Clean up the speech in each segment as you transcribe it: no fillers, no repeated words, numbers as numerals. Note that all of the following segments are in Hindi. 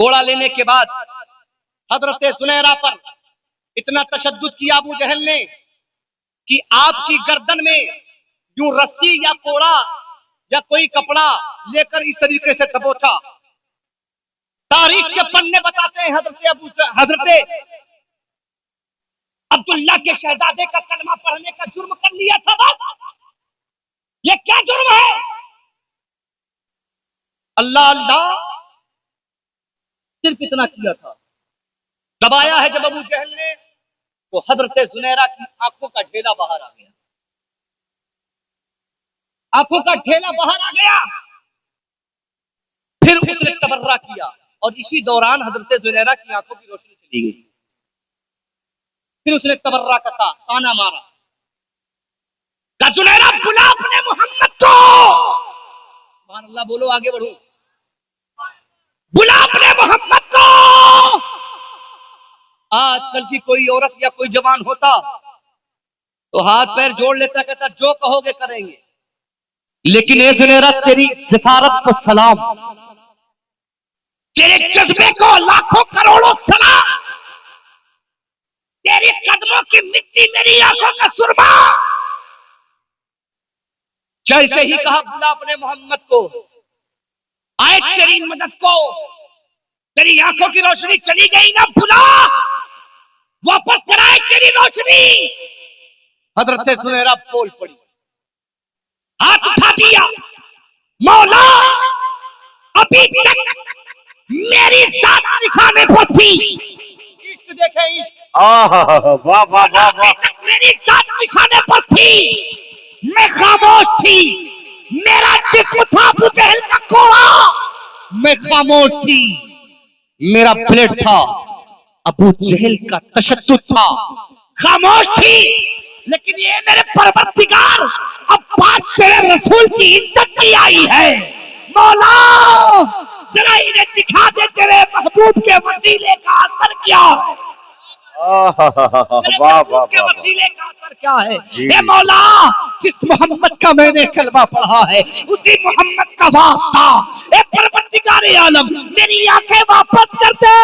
घोड़ा लेने के बाद हजरत जुनैरा पर इतना तशद्दुद किया अबू जहल ने कि आपकी गर्दन में यूं रस्सी या कोड़ा या कोई कपड़ा लेकर इस तरीके से दबोचा। तारीख के पन्ने बताते हैं हजरत अब्दुल्ला के शहजादे का कलमा पढ़ने का जुर्म कर लिया था। बस ये क्या जुर्म है? अल्लाह अल्लाह सिर्फ इतना किया था। दबाया है जब अबू जहल ने तो हजरत जुनैरा की आंखों का ढेला बाहर आ गया। आंखों का ढेला बाहर आ गया। फिर उसने तबर्रा किया और इसी दौरान हजरत जुनैरा की आंखों की रोशनी चली गई। फिर उसने तबर्रा कसा, ताना मारा, जुनैरा बुला अपने मोहम्मद को। सुभान अल्लाह बोलो, आगे बढ़ो। बुला अपने मोहम्मद को। आजकल की कोई औरत या कोई जवान होता तो हाथ पैर जोड़ लेता, कहता जो कहोगे करेंगे। लेकिन ए जुनैरा, तेरी जसारत को सलाम, तेरे जज्बे को लाखों करोड़ों सलाम, तेरी कदमों की मिट्टी मेरी आंखों का सुरमा। जैसे ही कहा बुला अपने मोहम्मद को, आए तेरी मदद को, तेरी आंखों की रोशनी चली गई ना, बुला वापस कराए तेरी रोशनी। हजरत जुनैरा बोल पड़ी, हाथ उठा दिया, मौला अभी तक मेरी सात निशाने पर थी। इश्क देखे, इश्क, वाह वाह वाह वाह। मेरी सात निशाने पर थी, मैं खामोश थी। मेरा जिस्म था अबू जहल का कोड़ा, मैं खामोश थी। मेरा ब्लेड था अबू जहल का तशद्दुद था, खामोश थी। लेकिन ये मेरे परवरदिगार, अब बात तेरे रसूल की इज्जत की आई है। मौला जरा इन्हें दिखा दे तेरे महबूब के वसीले का असर क्या है। वाह वाह के वाह। वसीले का असर क्या है? ए मौला, जिस मोहम्मद का मैंने कलमा पढ़ा है उसी मोहम्मद का वास्ता, ए परवरदिगार आलम मेरी आंखें वापस कर दे।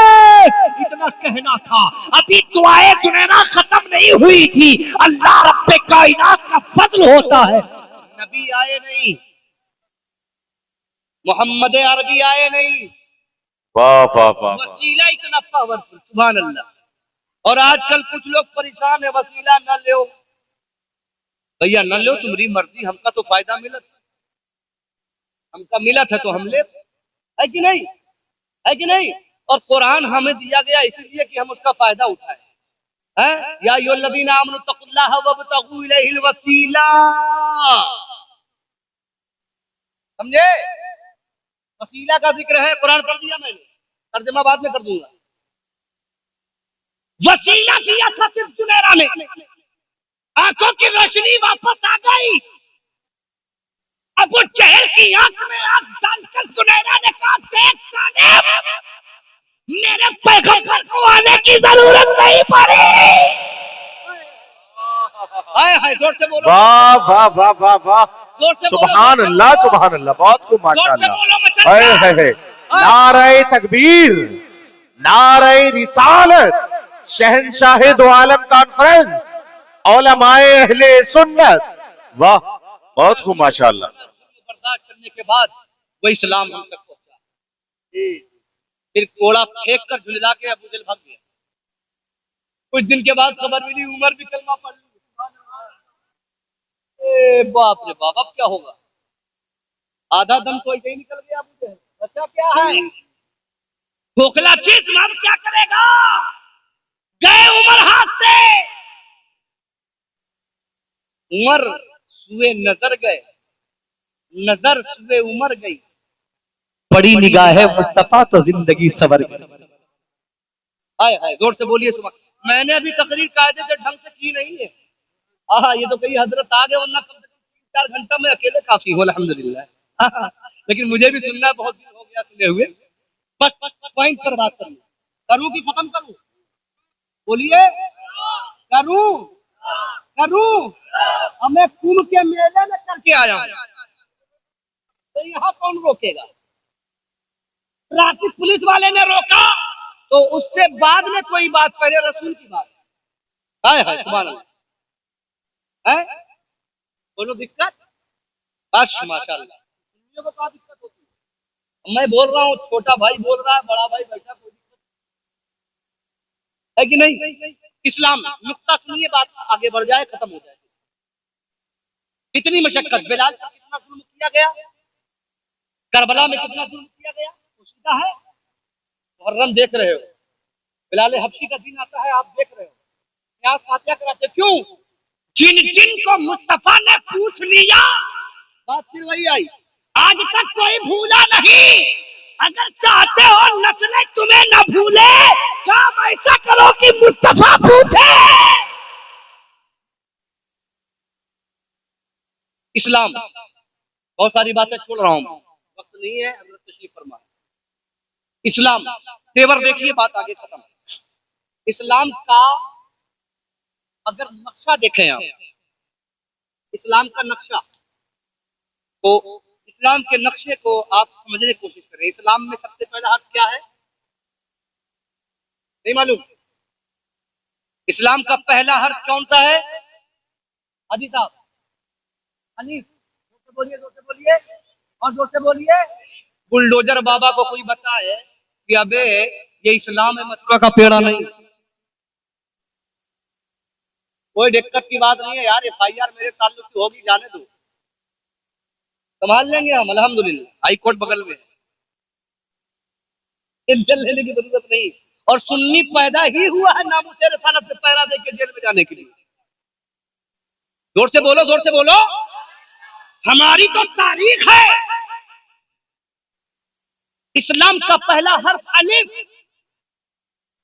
इतना कहना था। अभी दुआए जुनैरा खत्म नहीं हुई थी। अल्लाह रब्बे कायनात का फजल होता है, नबी आए नहीं, मोहम्मद अरबी आए नहीं। वाह वाह वाह। वसीला इतना पावरफुल, सुभान अल्लाह। और आजकल कुछ लोग परेशान है, वसीला न लो भैया, न लो, तुम्हारी मर्जी, हमका तो फायदा मिला था, हमका मिला था तो हम ले, है कि नहीं, है कि नहीं। और कुरान हमें दिया गया इसलिए कि हम उसका फायदा उठाएं। या अय्युहल्लज़ीना आमनू तक़ुल्लाह वब्तगू इलैहिल वसीला, समझे? वसीला का जिक्र है, कुरान पढ़ दिया मैंने, तर्जुमा बाद में कर दूंगा। वसीला दिया था सिर्फ जुनैरा ने, आंखों की रोशनी वापस आ गई। अबू जहल की आंख में आंख डालकर जुनैरा ने कहा, देख साले, मेरे पैगंबर को आने की जरूरत नहीं पड़ी। हाय हाय, जोर से बोलो। वाह वाह वाह वाह वाह। जोर से बोलो, सुभान अल्लाह सुभान अल्लाह, बहुत खूब माशाअल्लाह। हाय नारे तकबीर, नारे रिसालत, शहंशाह दो आलम कॉन्फ्रेंस, उलमाए अहले सुन्नत। वाह, बहुत खूब माशाअल्लाह। बर्दाश्त करने के बाद वो इस्लाम हम तक पहुंचा। फिर कोड़ा फेंक कर झुलला के अबू जहल भाग गया। कुछ दिन के बाद खबर मिली, उमर भी कलमा पढ़ ली। बाप रे बाप, अब क्या होगा? आधा दम तो ऐसे ही निकल गया अबू जहल। बच्चा क्या है, खोखला जिस्म, अब क्या करेगा? गए उमर हाथ से, उमर सुए नजर गए, नजर सुए उमर गई, बड़ी निगाह मुस्तफा तो जिंदगी सवर गई। हाय हाय, जोर से बोलिए सुबह। मैंने अभी तकरीर कायदे से ढंग से की नहीं है। ये तो कई हजरत आ गए, वरना कम से कम 3-4 घंटा में अकेले काफी हो, अल्हम्दुलिल्लाह। लेकिन मुझे भी सुनना बहुत दिन हो गया सुने हुए। बस पॉइंट पर बात करूं, करूं कि खत्म करूं? बोलिए, करूं करूं? हमें कुंभ के मेले में करके आया, तो यहाँ कौन रोकेगा? ट्रैफिक पुलिस वाले ने रोका तो उससे बाद में कोई बात, पहले रसूल की बात। हाय सुभान अल्लाह है। बोलो दिक्कत, बस माशाल्लाह। सुन्नियों को क्या दिक्कत होती है? मैं बोल रहा हूँ, छोटा भाई बोल रहा है, बड़ा भाई बैठा, कोई दिक्कत है कि नहीं? इस्लाम नुक्ता सुनिए, बात आगे बढ़ जाए, खत्म हो जाए। कितनी मशक्कत, बिलाल का कितना जुल्म किया गया, करबला में कितना जुल्म किया गया, सीधा है। मुहर्रम देख रहे हो, बिलाल हबशी का दिन आता है, आप देख रहे हो, यहाँ फातिहा कराते क्यों? जिन जिन को मुस्तफा ने पूछ लिया, बात फिर वही आई, आज तक कोई भूला नहीं। अगर चाहते हो नस्लें तुम्हें न भूले, काम ऐसा करो कि मुस्तफा पूछे। इस्लाम, बहुत सारी बातें छोड़ रहा हूं, वक्त नहीं है, हजरत तशरीफ फरमा। इस्लाम तेवर देखिए, बात आगे खत्म। इस्लाम का अगर नक्शा देखें आप, इस्लाम का नक्शा, तो इस्लाम के नक्शे को आप समझने की कोशिश करें। इस्लाम में सबसे पहला हर्फ क्या है, नहीं मालूम? इस्लाम का पहला हर्फ कौन सा है? हाजी साहब, अलीफ। जोर से बोलिए और जोर से बोलिए। बुलडोजर बाबा को कोई बताए कि अबे ये इस्लाम है, मथुरा का पेड़ा नहीं। कोई दिक्कत की बात नहीं है यार, FIR मेरे ताल्लुक से होगी, जाने दो, संभाल लेंगे हम, अल्हम्दुलिल्लाह। हाई कोर्ट बगल में, टेंशन लेने की जरूरत नहीं। और सुन्नी पैदा ही हुआ है नामुसे रिसालत पे पैरा दे के जेल में जाने के लिए। जोर से बोलो, जोर से बोलो। हमारी तो तारीख है। इस्लाम का पहला हर्फ अलिफ।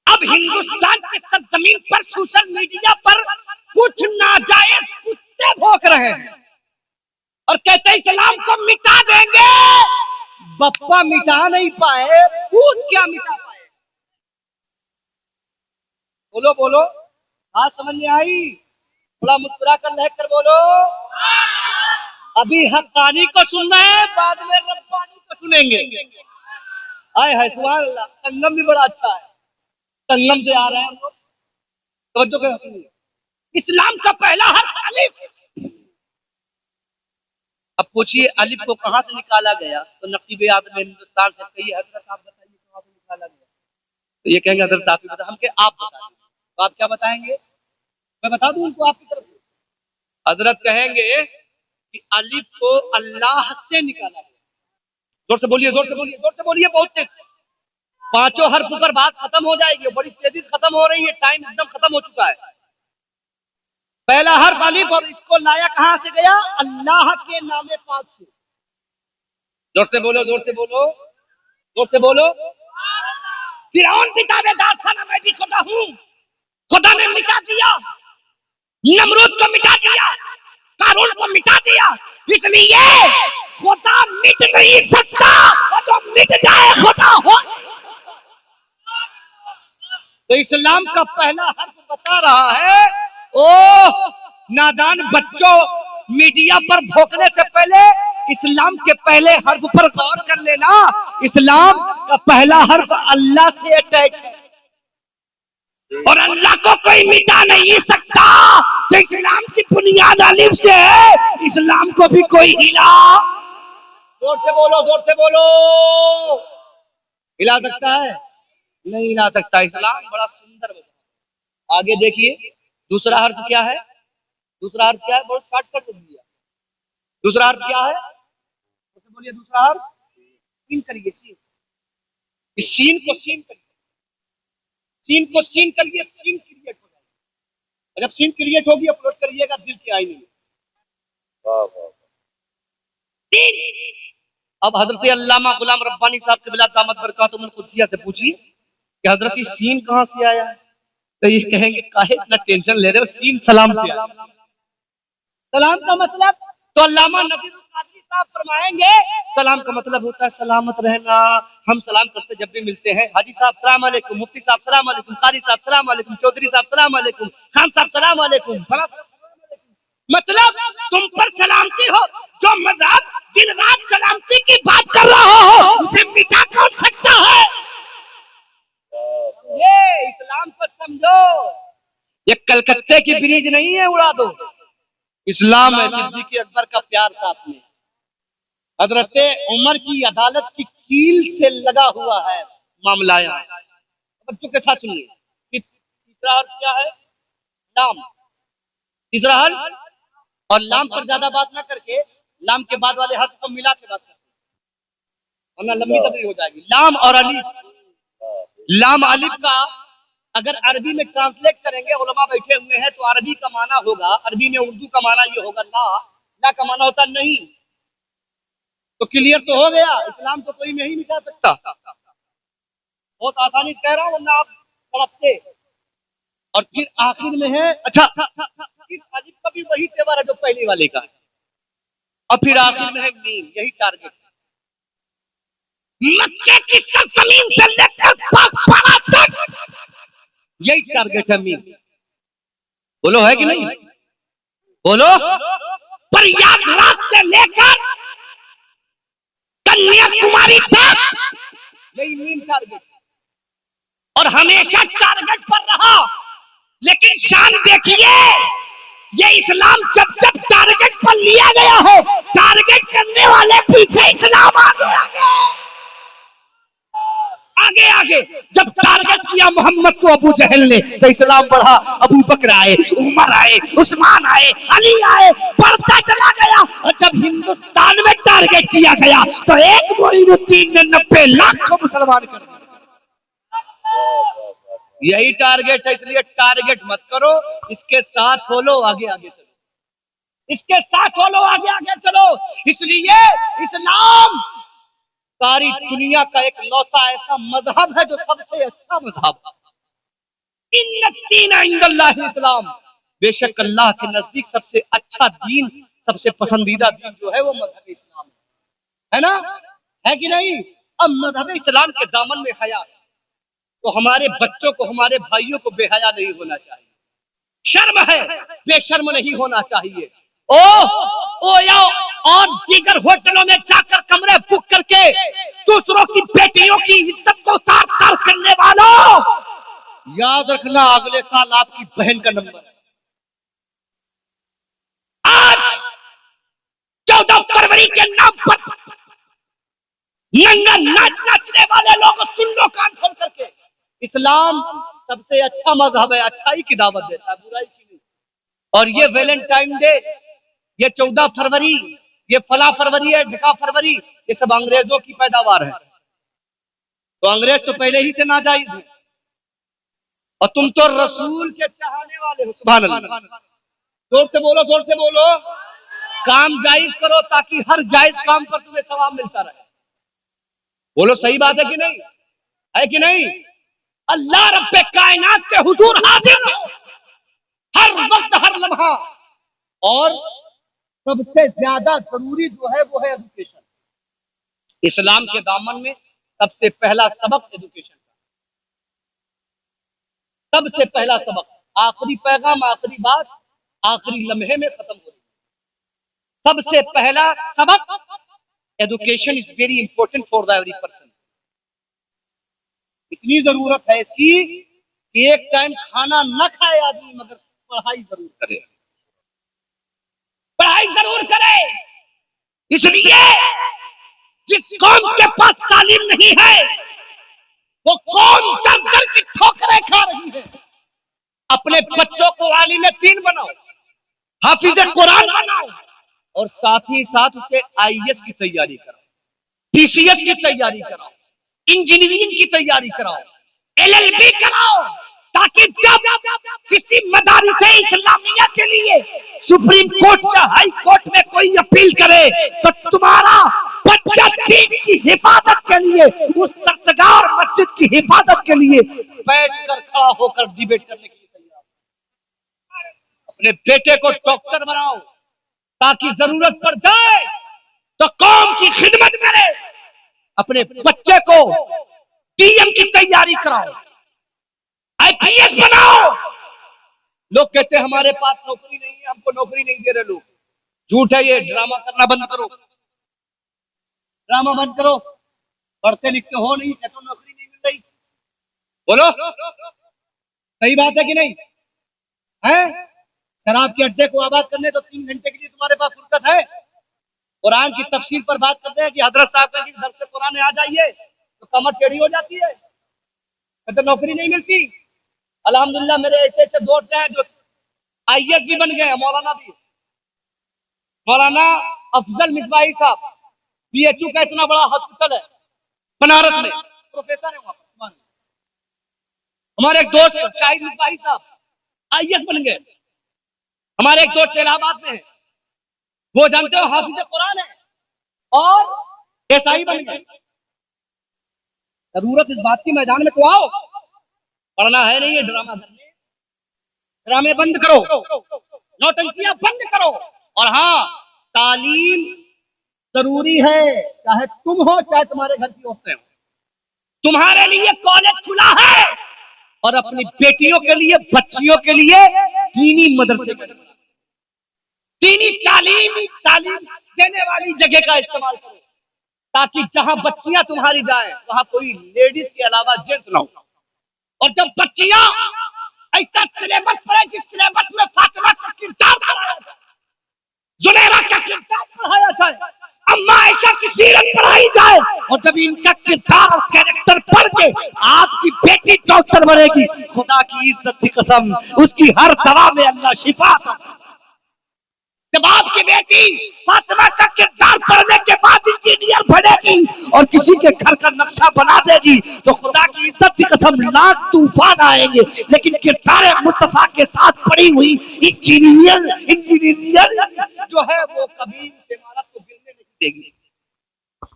अब हिंदुस्तान के सरजमीन पर सोशल मीडिया पर कुछ नाजायज कुत्ते भौंक रहे हैं और कहते हैं इस्लाम को मिटा देंगे। बप्पा मिटा नहीं पाए, भूत क्या मिटा पाए? बोलो बोलो, बात समझ में आई? थोड़ा मुस्कुरा कर लहक कर बोलो। अभी हक्कानी को सुनना है, बाद में रब्बानी को सुनेंगे। आए हाय सुभान अल्लाह। संगम भी बड़ा अच्छा है, संगम से आ रहे हैं हम लोग, तवज्जो करें। इस्लाम का पहला हर्फ अलिफ। अब पूछिए अलिफ को कहां से निकाला गया? तो नकीब आदम हिंदुस्तान से कही, हजरत आप बताइए कहां से निकाला गया? तो ये कहेंगे हजरत आप ही बता, हम के आप बताइए। तो आप क्या बताएंगे? मैं बता दूं उनको आपकी तरफ से? हजरत कहेंगे कि अलिफ को अल्लाह से निकाला गया। जोर से बोलिए, जोर से बोलिए, जोर से बोलिए, बहुत तेज। पांचों हर्फ पर बात खत्म हो जाएगी, बड़ी तेजी से खत्म हो रही है, टाइम एकदम खत्म हो चुका है। पहला हर्फ अलिफ, और इसको लाया कहां से गया? अल्लाह के नामे पाक से। जोर से बोलो, जोर से बोलो, जोर से बोलो। फिरौन भी दावेदार था ना, मैं भी खुदा हूं। खुदा ने मिटा दिया, नमरूद को मिटा दिया, कारून को मिटा दिया, इसलिए खुदा मिट नहीं सकता, और जो मिट जाए खुदा हो। तो इस्लाम का पहला हर्फ बता रहा है, ओ नादान बच्चों, मीडिया पर भोंकने से पहले इस्लाम के पहले हर्फ पर गौर कर लेना। इस्लाम का पहला हर्फ अल्लाह से अटैच है, और अल्लाह को कोई मिटा नहीं सकता। तो इस्लाम की बुनियाद अलिफ से है, इस्लाम को भी कोई हिला, जोर से बोलो, जोर से बोलो, हिला सकता है? नहीं हिला सकता। इस्लाम बड़ा सुंदर है। आगे देखिए, दूसरा हर्फ क्या है? दूसरा हर्फ क्या है? बहुत शॉर्टकट दिया। दूसरा हर्फ क्या है? बोलिए, दूसरा हर्फ सीन करिए, सीन। इस सीन को सीन करिए, सीन को सीन करिए, सीन क्रिएट हो जाएगी। जब सीन क्रिएट होगी अपलोड करिएगा दिल के आईने में। अब हजरत अल्लामा गुलाम रब्बानी साहब के बिला दामत बरकातुहुल कुद्सिया से पूछिए कि हजरत ये सीन कहां से आया है? तो ये कहेंगे काहे इतना टेंशन ले रहे हो, सीन सलाम से आया। सलाम का मतलब? तो अल्लामा नबी कादरी साहब फरमाएंगे सलाम का मतलब होता है सलामत रहना। हम सलाम करते जब भी मिलते हैं, हाजी साहब सलाम अलैकुम, मुफ्ती साहब सलाम अलैकुम, कारी साहब सलाम अलैकुम, चौधरी साहब सलाम अलैकुम, खान साहब सलाम अलैकुम, मतलब तुम पर सलामती हो, जो मजहब दिन रात सलामती की बात कर रहा हो उसे मिटा कौन सकता है? ये इस्लाम को समझो, ये कलकत्ते की ब्रिज नहीं है उड़ा दो। इस्लाम है सिद्दीक अकबर का प्यार साथ में, हजरत उमर की अदालत की कील से लगा हुआ है मामला। बच्चों के साथ सुनिए कि तीसरा हर्फ क्या है? लाम। तीसरा हर्फ, और लाम पर ज्यादा बात ना करके लाम के बाद वाले हर्फ को मिला के बात करते, वरना लंबी तकरीर हो जाएगी। लाम और अलिफ। लाम अलिफ का अगर अरबी में ट्रांसलेट करेंगे, उलमा बैठे हुए हैं, तो अरबी का माना होगा, अरबी में उर्दू का माना ये होगा ला का माना होता नहीं। तो क्लियर तो हो गया, इस्लाम को कोई नहीं मिटा सकता। बहुत आसानी से कह रहा हूं, वरना आप तड़पते। और फिर आखिर में है, अच्छा इस अलिफ का भी वही तेवर है जो पहले वाले का, और फिर आखिर में है मीम। यही टारगेट मक्के की सरजमीन से लेकर पाकपाड़ा तक, यही टारगेट है मीम। बोलो है कि नहीं? बोलो। प्रयागराज से लेकर कन्याकुमारी तक यही मीम टारगेट, और हमेशा टारगेट पर रहा। लेकिन शान देखिए, ये इस्लाम जब जब टारगेट पर लिया गया हो, टारगेट करने वाले पीछे इस्लाम आगे आगे आगे आगे। जब टारगेट किया मोहम्मद को अबू जहल ने, तो इस्लाम बढ़ा। अबू बकर आए, उमर आए, उस्मान आए, अली आए, बढ़ता चला गया। और जब हिंदुस्तान में टारगेट किया गया, तो एक मोइनुद्दीन ने 90 लाख को मुसलमान कर दिया। यही टारगेट है, इसलिए टारगेट मत करो, इसके साथ हो लो, आगे आगे चलो, इसके साथ हो लो, आगे आगे चलो। इसलिए इस्लाम सारी दुनिया का एक लौता ऐसा मजहब है जो सबसे अच्छा मजहब है। इन्ना दीन इंदल्लाहि इस्लाम, बेशक अल्लाह के नजदीक सबसे अच्छा दीन, सबसे पसंदीदा दीन जो है वो मजहब इस्लाम है ना, है कि नहीं? अब मजहब इस्लाम के दामन में हया, तो हमारे बच्चों को, हमारे भाइयों को बेहया नहीं होना चाहिए, शर्म है, बेशर्म नहीं होना चाहिए। ओयो और दीगर होटलों में जाकर कमरे बुक करके दूसरों की बेटियों की इज्जत को तार तार करने वालों, याद रखना अगले साल आपकी बहन का नंबर है। आज 14 फरवरी के नाम पर नंगा नाच नाचने वाले लोग, सुन लो कान खोल करके, इस्लाम सबसे अच्छा मजहब है, अच्छाई की दावत देता है, बुराई की नहीं। और ये वैलेंटाइन डे, ये 14 फरवरी, ये फला फरवरी है, ढका फरवरी, ये सब अंग्रेजों की पैदावार है। तो अंग्रेज तो पहले ही से नाजायज है, और तुम तो रसूल के चाहने वाले हो। सुभान अल्लाह। जोर से बोलो, जोर से बोलो। काम जायज करो ताकि हर जायज काम पर तुम्हें सवाब मिलता रहे। बोलो सही बात है कि नहीं? है कि नहीं? अल्लाह रब्बे कायनात के हुजूर हाजिर रहो हर वक्त, हर लम्हा। और सबसे ज्यादा जरूरी जो है वो है एजुकेशन। इस्लाम के दामन में सबसे पहला सबक एजुकेशन का, सबसे पहला सबक। आखिरी पैगाम, आखिरी बात आखिरी लम्हे में खत्म हो रही है। सबसे पहला सबक education is very important for the every person. इतनी जरूरत है इसकी कि एक टाइम खाना न खाए आदमी, मगर पढ़ाई जरूर करे, पढ़ाई जरूर करे। इसलिए जिस कौम के पास तालीम नहीं है, वो कौम दर दर की ठोकरें खा रही है। अपने बच्चों को आलिम दीन बनाओ, हाफिज कुरान बनाओ, और साथ ही साथ उसे आईएएस की तैयारी कराओ, पीसीएस की तैयारी कराओ, इंजीनियरिंग की तैयारी कराओ, एलएलबी कराओ, ताकि जब किसी मदारिस इस्लामिया के लिए सुप्रीम कोर्ट या हाई कोर्ट में कोई अपील करे, तो तुम्हारा बच्चा दीन की हिफाजत के लिए, उस दरसगार मस्जिद की हिफाजत के लिए बैठकर खड़ा होकर डिबेट करने के लिए तैयार। अपने बेटे को डॉक्टर बनाओ ताकि जरूरत पड़ जाए तो कौम की खिदमत करे। अपने बच्चे को डीएम की तैयारी कराओ, आईपीएस बनाओ, लोग कहते हैं हमारे पास नौकरी नहीं है, हमको नौकरी नहीं दे रहे लोग। झूठ है ये, ड्रामा करना बंद करो, ड्रामा बंद करो। पढ़ते लिखते हो नहीं, कहते हो नौकरी नहीं मिल रही। बोलो सही बात है कि नहीं है? शराब के अड्डे को आबाद करने तो 3 घंटे के लिए तुम्हारे पास फुर्सत है? कुरान की तफसीर पर बात करते हैं कि हजरत साहब का घर से कुरान आ जाइए तो कमर टेढ़ी हो जाती है, कहते नौकरी नहीं मिलती। अल्हम्दुलिल्लाह मेरे ऐसे ऐसे दोस्त हैं जो आईएएस भी बन गए हैं, मौलाना भी। मौलाना अफजल मिसबाही साहब बीएचयू का इतना बड़ा हॉस्पिटल है बनारस में, प्रोफेसर है वहां पर। हमारे एक दोस्त शाहिद मिसबाही साहब आईएएस बन गए। हमारे एक दोस्त इलाहाबाद में है, वो जानते हो हाफिज कुरान है और एसआई बन गए। जरूरत इस बात की मैदान में तो आओ, पढ़ना है नहीं, ये ड्रामा करने। ड्रामे बंद करो, नौटंकियां बंद करो। और हाँ, तालीम जरूरी है, चाहे तुम हो चाहे तुम्हारे घर की औरतें हो। तुम्हारे लिए कॉलेज खुला है और अपनी बेटियों के लिए, बच्चियों के लिए दीनी मदरसे, दीनी तालीम देने वाली जगह का इस्तेमाल करो, ताकि जहां बच्चियां तुम्हारी जाए वहां कोई लेडीज के अलावा जेंट्स ना हो। और जब बच्चियां ऐसा सिलेबस पढ़े जिस सिलेबस में फातिमा का किरदार पढ़ाया जाए, जुनैरा का किरदार पढ़ाया जाए, अम्मा आयशा की सीरत पढ़ाई जाए, और जब इनका किरदार और कैरेक्टर पढ़ के आपकी बेटी डॉक्टर बनेगी, खुदा की इज्जत की कसम, उसकी हर दवा में अल्लाह शिफा। जब आपकी बेटी फातिमा का किरदार पढ़ने के बाद इंजीनियर बनेगी और किसी के घर का नक्शा बना देगी, तो खुदा की इज्जत की कसम लाख तूफान आएंगे, लेकिन किरदार मुस्तफा के साथ पड़ी हुई इंजीनियर जो है वो कभी इमारत को गिरने नहीं देगी।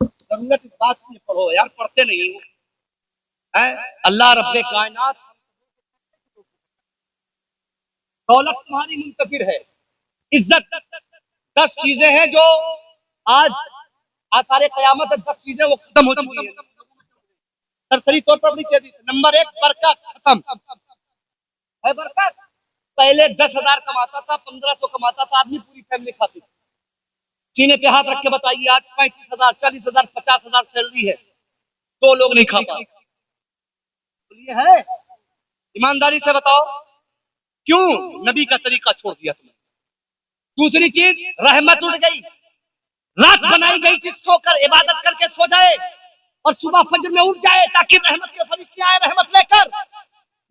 जरूरत इस बात की पढ़ो यार, पढ़ते नहीं हो। अल्लाह रब्बे कायनात, दौलत तुम्हारी मुंतशिर है, इज्जत 10 चीजें हैं जो आज आसारे कयामत तक 10 चीजें वो खत्म हो चुकी है। सरसरी तौर पर भी कह दी। नंबर 1 बरकत खत्म है। बरकत पहले 10,000 कमाता था, 1500 कमाता था आदमी, पूरी फैमिली खाती थी। सीने पे हाथ रख के बताइए, आज 35,000, 40,000, 50,000 सैलरी है, 2 लोग नहीं खा पाते। बोलिए है? ईमानदारी से बताओ क्यों? नबी का तरीका छोड़ दिया तुमने। दूसरी चीज, रहमत उड़ गई। रात बनाई गई थी सोकर इबादत करके सो जाए और सुबह फजर में उठ जाए ताकि रहमत के फरिश्ते आए रहमत लेकर।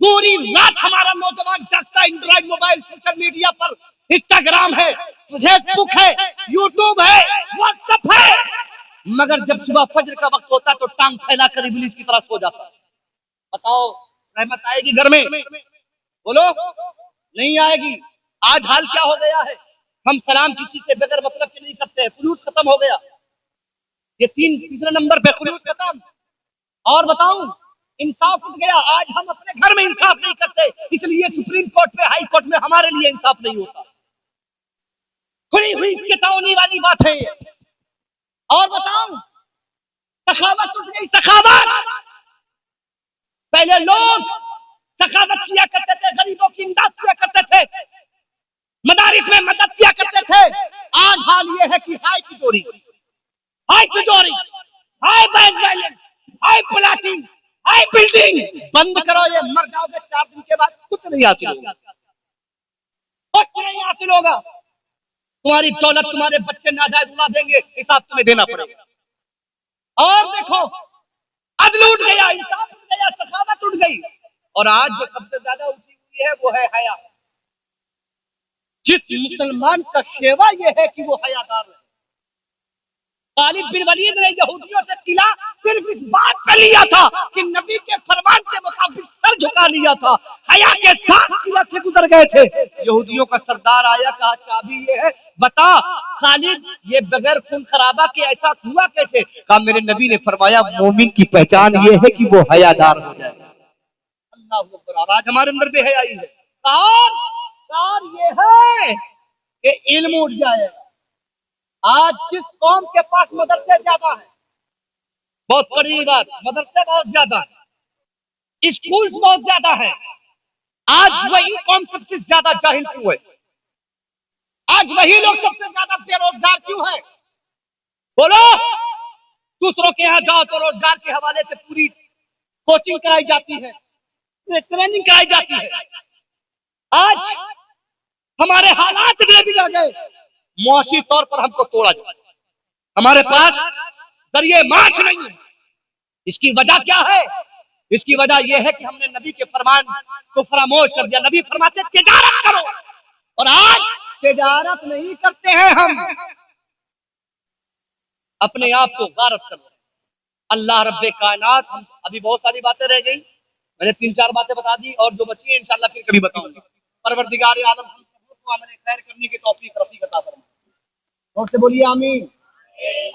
पूरी रात हमारा नौजवान जागता है, एंड्रॉइड मोबाइल, सोशल मीडिया पर, इंस्टाग्राम है, फेसबुक है, यूट्यूब है, व्हाट्सएप है, मगर जब सुबह फजर का वक्त होता है तो टांग फैलाकर इब्लीस की तरह सो जाता है। बताओ रहमत आएगी घर में? बोलो नहीं आएगी। आज हाल क्या हो गया है, हम सलाम किसी से बगैर मतलब के नहीं करते हैं, खुलूस खत्म हो गया। ये तीसरे नंबर पे खुलूस खत्म। और बताऊं, इंसाफ उठ गया। आज हम अपने घर में इंसाफ नहीं करते, इसलिए सुप्रीम कोर्ट पे, हाई कोर्ट में हमारे लिए इंसाफ नहीं होता। खुली हुई चेतावनी वाली बात है। और बताऊं, सखावत उठ गई, सखावत। पहले लोग सखावत किया करते थे, गरीबों की इमदाद किया करते थे, मदारिस में मदद किया करते थे। आज हाल ये है कि हाय तिजोरी, हाय तिजोरी, हाय बैंक बैलेंस, हाय प्लाटिंग, हाय बिल्डिंग। बंद करो ये, मर जाओगे 4 दिन के बाद, कुछ नहीं हासिल होगा, कुछ नहीं हासिल होगा। तुम्हारी दौलत तुम्हारे बच्चे नाजायज उड़ा देंगे, हिसाब तुम्हें देना पड़ेगा। और देखो, अदल उठ गया, इंसाफ उठ गया, सखावत उठ गई। और आज जो सबसे ज्यादा उठी हुई है वो है हया। जिस मुसलमान का शेवा यह है कि वो हयादार है। खालिद बिन वलीद ने यहूदियों से किला सिर्फ इस बात पे लिया था कि नबी के फरमान के मुताबिक सर झुका लिया था, हया के साथ किला से गुजर गए थे। यहूदियों का सरदार आया, कहा चाबी ये है, बता खालिद ये बगैर खून खराबा के ऐसा हुआ कैसे? कहा मेरे नबी ने फरमाया मोमिन की पहचान ये है कि वो हयादार हो जाए। अल्लाह अकबर। आज हमारे अंदर बेहयाई है। और ये है कि इल्म उठ जाए। आज जिस कौम के पास मदरसे ज्यादा है, बहुत बड़ी बात, मदरसे बहुत ज्यादा है, स्कूल बहुत ज्यादा है, आज वही कौम सबसे ज्यादा जाहिल क्यों है? आज वही लोग सबसे ज्यादा बेरोजगार क्यों है? बोलो। दूसरों के यहाँ जाओ तो रोजगार के हवाले से पूरी कोचिंग कराई जाती है, ट्रेनिंग कराई जाती है। आज हमारे हालात इतने बिगड़ गए, मुआशी तौर पर हमको तोड़ा जाए, हमारे पास जरिए मार्च नहीं है। इसकी वजह क्या है? इसकी वजह यह है कि हमने नबी के फरमान को फरामोश कर दिया। नबी फरमाते तिजारत करो, और आज तिजारत नहीं करते हैं, हम अपने आप को गारत कर रहे हैं। अल्लाह रब्बे कायनात, हम अभी बहुत सारी बातें रह गई, मैंने 3-4 बातें बता दी, और जो बची है इंशाल्लाह फिर कभी बताऊंगा। परवरदिगार आलम हम सबको अमल खैर करने की तौफीक रफीक अता फरमाए। और से बोलिए आमीन।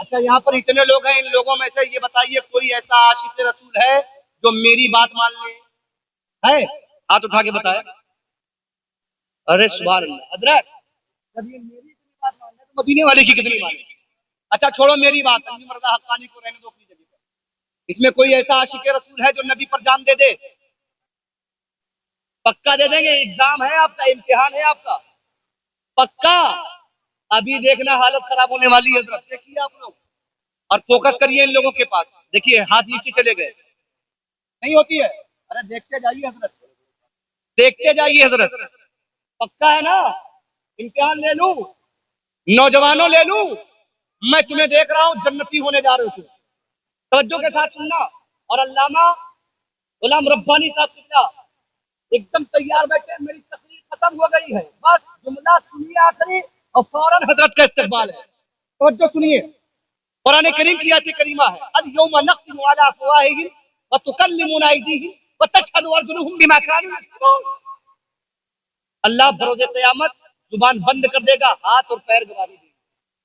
अच्छा, यहाँ पर इतने लोग हैं, इन लोगों में से ये बताइए कोई ऐसा आशिक रसूल है जो मेरी बात मान ले? है? हाथ उठा के बताया। अरे सुभान अल्लाह। हजरत, जब ये मेरी इतनी बात मान ले तो मदीने वाले की कितनी माने? अच्छा छोड़ो मेरी बात, अली मर्जा हक्कानी को रहने दो अपनी जगह पर। इसमें कोई ऐसा आशिक रसूल है जो नबी पर जान दे दे? पक्का दे देंगे? एग्जाम है आपका, इम्तिहान है आपका, पक्का। अभी देखना हालत खराब होने वाली है। देखिए आप लोग, और फोकस करिए इन लोगों के पास। देखिए हाथ नीचे चले गए, नहीं होती है। अरे देखते जाइए हजरत, देखते जाइए हजरत। पक्का है ना? इम्तिहान ले लूं, नौजवानों ले लूं, मैं तुम्हें देख रहा हूं जन्नती होने जा रहे हो। तवज्जो के साथ सुनना। और अल्लामा गुलाम रब्बानी साहब किबला एकदम तैयार बैठे, मेरी तकरीर खत्म हो गई है, बस जुमला सुनिए आखिरी और फौरन हजरत का इस्तकबाल है। तवज्जो सुनिए। कुरान करीम की आयत करीमा है, अल यौमा नख्तिमु अला अफ़वाहिहिम व तुकल्लिमुना अयदीहिम व तशहदु अर्जुलुहुम बिमा कानू यक्सिबून। अल्लाह बरोज़े क़यामत जुबान बंद कर देगा, हाथ और पैर गवाही देंगे।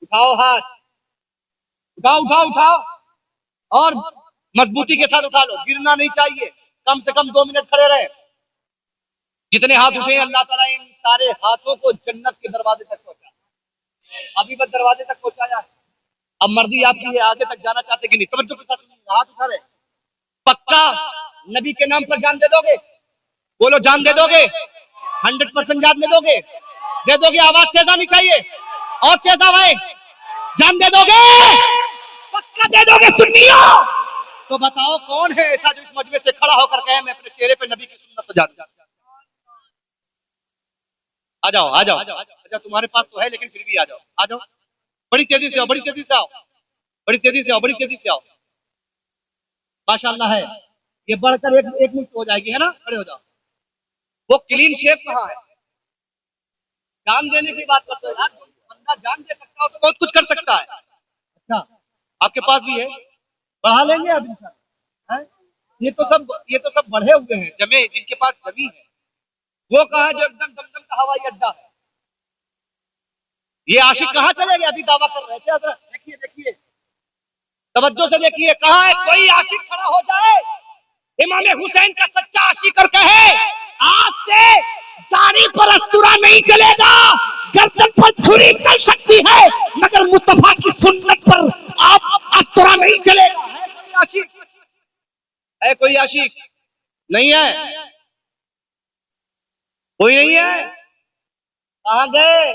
उठाओ हाथ, उठाओ उठाओ उठाओ, और मजबूती के साथ उठा लो, गिरना नहीं चाहिए। कम से कम 2 मिनट खड़े रहे। जितने हाथ उठे अल्लाह ताला इन सारे हाथों को जन्नत के दरवाजे तक पहुंचा, अभी बस दरवाजे तक पहुंचाया। अब मर्जी आपकी है, आगे तक जाना चाहते कि नहीं? तवज्जो के साथ हाथ उठा रहे। पक्का नबी के नाम पर जान दे दोगे? बोलो जान दे दोगे? 100% जान दे दोगे? दे दोगे? आवाज तेज आनी चाहिए, और तेज आवाज। जान दे दोगे? पक्का दे दोगे सुन्नियों? तो बताओ कौन है ऐसा जो इस मजमे से खड़ा होकर कहे मैं अपने चेहरे पे नबी की सुन्नत सजा दूं? आ जाओ आ जाओ। अच्छा तुम्हारे पास तो है, लेकिन फिर भी आ जाओ, आ जाओ। बड़ी तेजी से आओ, बड़ी तेजी से आओ, बड़ी तेजी से आओ, बड़ी तेजी से आओ। माशाअल्लाह है। ये बढ़कर एक मुश्त हो जाएगी, है ना? खड़े हो जाओ। वो क्लीन शेप कहाँ है? जान देने की बात करते हो यार। बंदा जान दे सकता हो तो बहुत कुछ कर सकता है। अच्छा आपके पास भी है, बढ़ा लेंगे अब इंशाल्लाह। ये तो सब बढ़े हुए हैं, जमे, जिनके पास जमी है। वो कहा जो एकदम दमदम का हवाई अड्डा है। ये आशिक कहाँ चले गए? अभी दावा कर रहे थे हजरत। देखिए देखिए, तवज्जो से देखिए। कहा है कोई आशिक खड़ा हो जाए इमाम हुसैन का सच्चा आशिक और कहे आज से दाढ़ी पर अस्तूरा नहीं चलेगा, गर्दन पर छुरी चल सकती है, मगर मुस्तफा की सुन्नत पर आप अस्तूरा नहीं चलेगा। है कोई आशिक? है कोई आशिक? नहीं है, कोई नहीं है। कहां गए?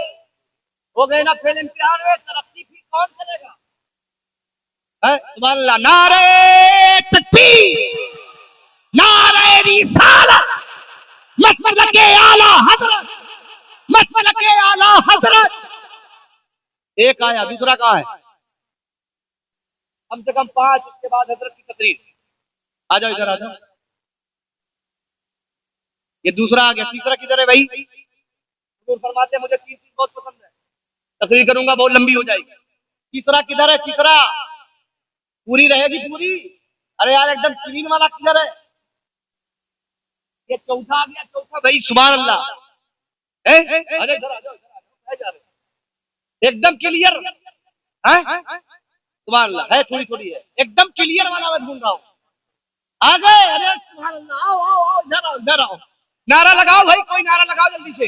हो गए ना फेल इम्तिहान में, तरक्की फिर कौन करेगा? है सुभान अल्लाह। नारे तकबीर, नारे रिसालत, मसलके आला हजरत, मसलके आला हजरत। एक आया, दूसरा कहाँ है? कम से कम 5, उसके बाद हजरत की तकरीर। आ जाओ इधर आ जाओ। ये दूसरा आ गया, तीसरा किधर है भाई? तो फरमाते मुझे 3 चीज बहुत पसंद है, तकरीर करूंगा बहुत लंबी हो जाएगी। तीसरा किधर है? तीसरा पूरी रहेगी पूरी। अरे यार एकदम क्लीन वाला किधर है? ये चौथा आ गया, चौथा भाई। सुभान अल्लाह। अरे इधर आ जाओ, इधर आ जाओ। एकदम क्लियर है, सुभान अल्लाह। है थोड़ी थोड़ी है, एकदम क्लियर वाला मैं ढूंढ रहा हूँ। आ गए? अरे सुभान अल्लाह। आओ आओ आओ, इधर आओ, इधर आओ। नारा लगाओ भाई, कोई नारा लगाओ जल्दी से।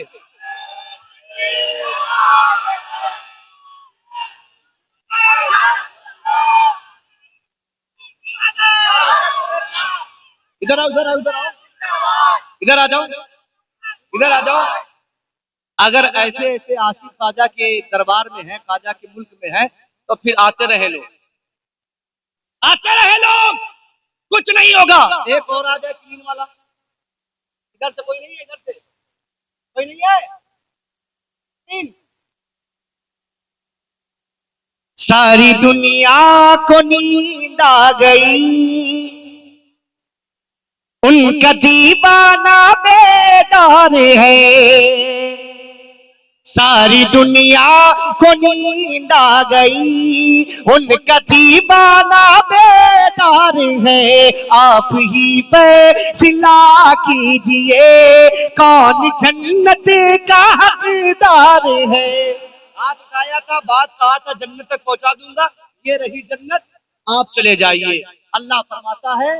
इधर आओ, इधर आओ, इधर आओ, इधर आ जाओ। इधर आ जाओ। अगर ऐसे ऐसे आशिक ख्वाजा के दरबार में है, ख्वाजा के मुल्क में है, तो फिर आते रहे लोग, आते रहे लोग, कुछ नहीं होगा। एक और आ जाए क्लीन वाला, इधर से कोई नहीं है, इधर से कोई नहीं है, तीन। सारी दुनिया को नींद आ गई, उनका दीवाना बेदार है। सारी दुनिया को नींद आ गई, उनका दीवाना बेदार है। आप ही फैसला कीजिए, कौन जन्नत का हकदार है। हाथ उठाया था, बात कहा था जन्नत तक पहुंचा दूंगा, ये रही जन्नत, आप चले जाइए। अल्लाह फरमाता है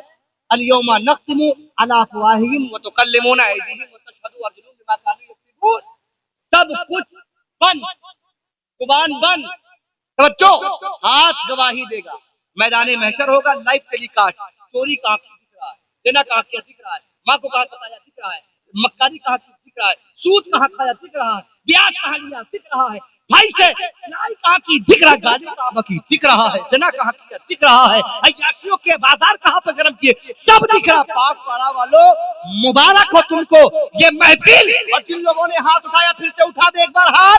अल-यौमा नख्तिमु अला अफ़वाहिहिम व तुकल्लिमुना ऐदीहिम व तशहदु अर्जुलुहुम बिमा कानू यक्सिबून। सब कुछ बंद, जुबान बंद, तवज्जो, हाथ गवाही देगा। मैदाने महशर होगा, लाइव टेलीकास्ट। चोरी कहाँ की दिख रहा है, ज़िना कहाँ किया दिख रहा है, माँ को कहाँ सताया दिख रहा है, मक्कारी कहाँ की दिख रहा है, सूद कहाँ खाया दिख रहा है, ब्याज कहाँ लिया दिख रहा है, भाई से लड़ाई कहाँ की दिख रहा है, गाली कहाँ बकी दिख रहा है, ज़िना कहाँ किया दिख रहा है, अय्याशियों के बाजार कहाँ पर गर्म किए सब दिख रहा। पाक पाड़ा वालों, मुबारक हो तुमको ये महफिल। और जिन लोगों ने हाथ उठाया फिर से उठा दे एक बार हाथ।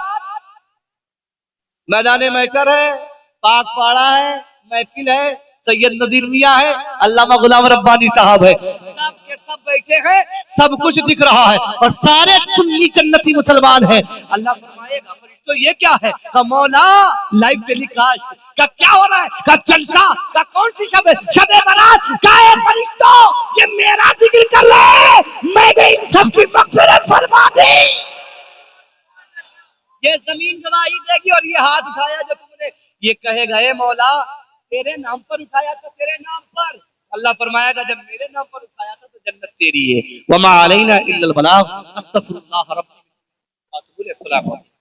मैदाने महशर है, पाक पाड़ा है, महफिल है, सैयद नदीर मियां है, अल्लामा गुलाम रब्बानी साहब है, सब के सब बैठे हैं, सब कुछ दिख रहा है और सारे सुन्नी जन्नती मुसलमान हैं। अल्लाह फरमाएगा तो ये क्या है, का मौला लाइव टेलीकास्ट का क्या हो रहा है, का जलसा का कौन सी शब शबे बारात का है, फरिश्तों ये मेरा जिक्र कर रहे हैं, मैंने इन सब की मग़फ़िरत फरमा दी। ये जमीन गवाही देगी और ये हाथ उठाया जो तुमने, ये कहेगा ए मौला तेरे नाम पर उठाया था, तेरे नाम पर। अल्लाह फरमाएगा जब मेरे नाम पर उठाया था तो जन्नत तेरी है। वमा अलैना इल्लल बलाग। अस्तगफिरुल्लाह रब्बी। अस्सलाम वालेकुम।